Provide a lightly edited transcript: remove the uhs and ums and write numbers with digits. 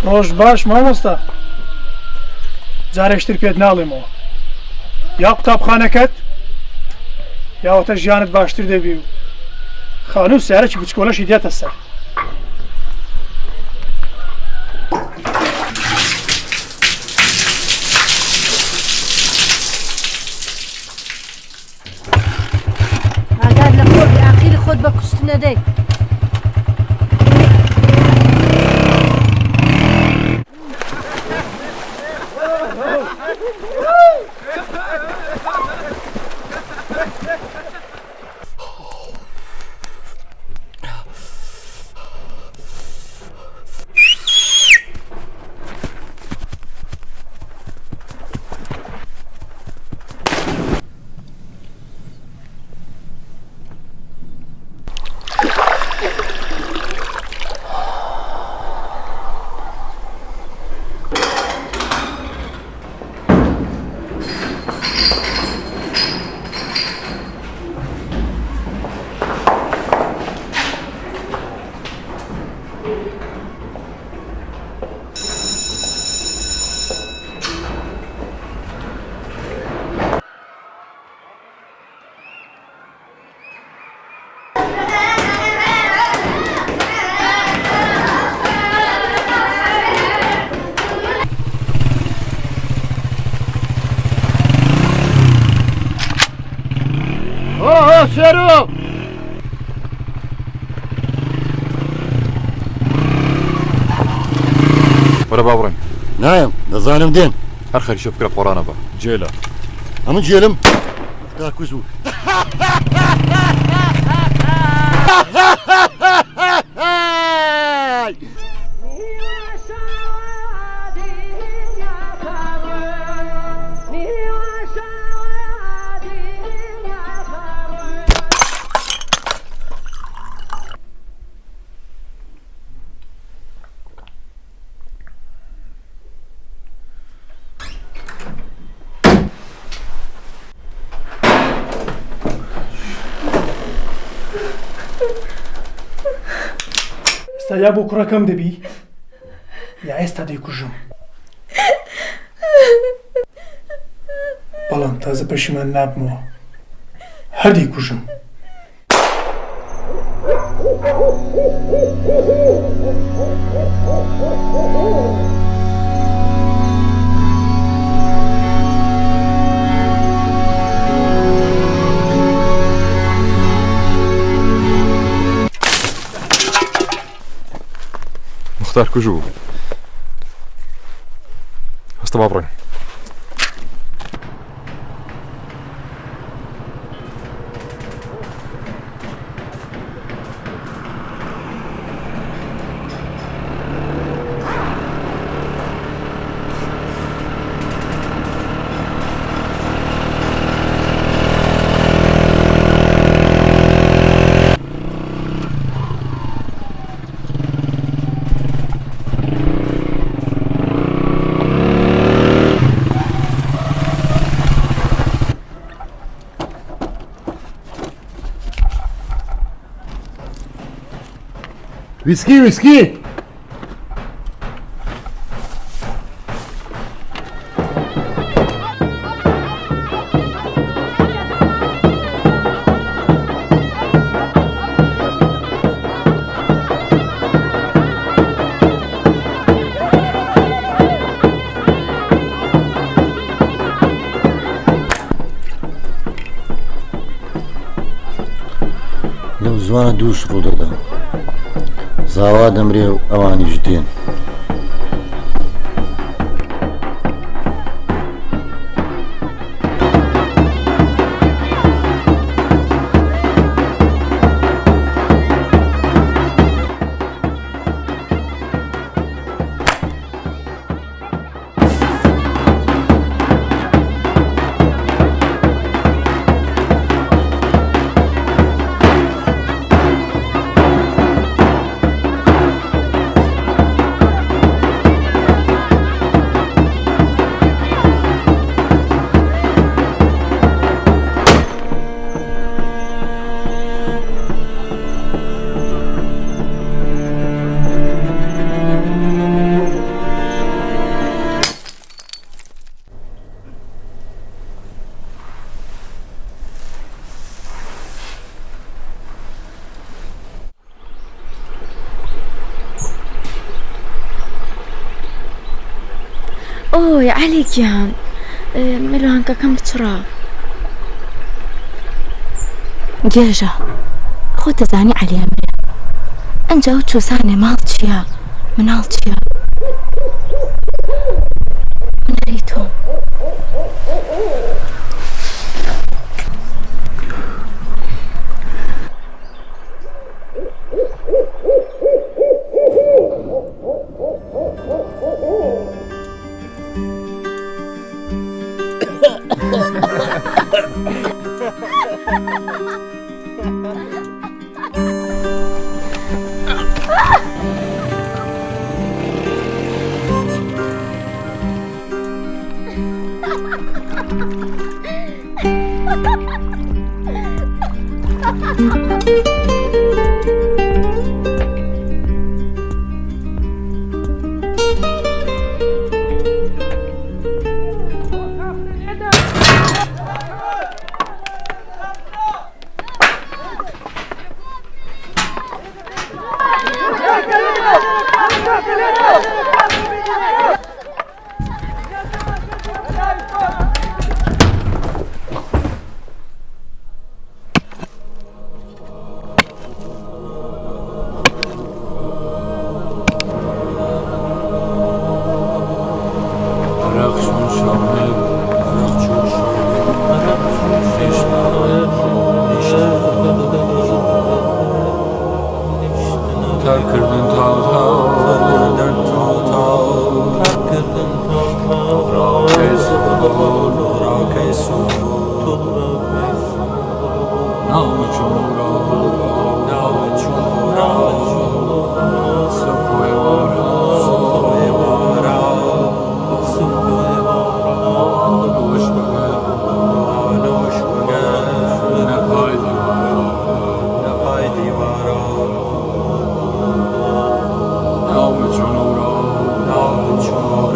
ڕۆژ باش مامۆستا جارێشتر پێت ناڵێمەوە یا قوتابخانەکەت یاوەتە ژیانت باشتر دەبی و خانوو سیارەکی بچکۆلەشی دێتە سەر ئاگاد لە خۆت لە ئاخیری خۆت بە کوشت نەدەی شروع وەرە با بڕێن نایم دەزانم دێن هەر خەریشە بکرە قۆڕانە بە جێلە ئەمە جێلم تا کوزوو ئێستا یا بۆ کوڕەکەم دەبی یا ئێستا دەیکوژم بەڵام تازە پەشیمان نابمەوە هەر دەیکوژم مختار کوژوو هەستە با بڕێن ویسکی ویسکی لەو زوانە دووش ڕوودەدا زاوا دەمرێ و ئەوانیش دێن ئۆی عەلیگیان ملوانکەکەم بچڕا گێژە خۆ دەزانی عەلیە مرێ ئەنجا و چۆسانێ ماڵ چییە مناڵ چییە هەنەری تۆم نام چون او را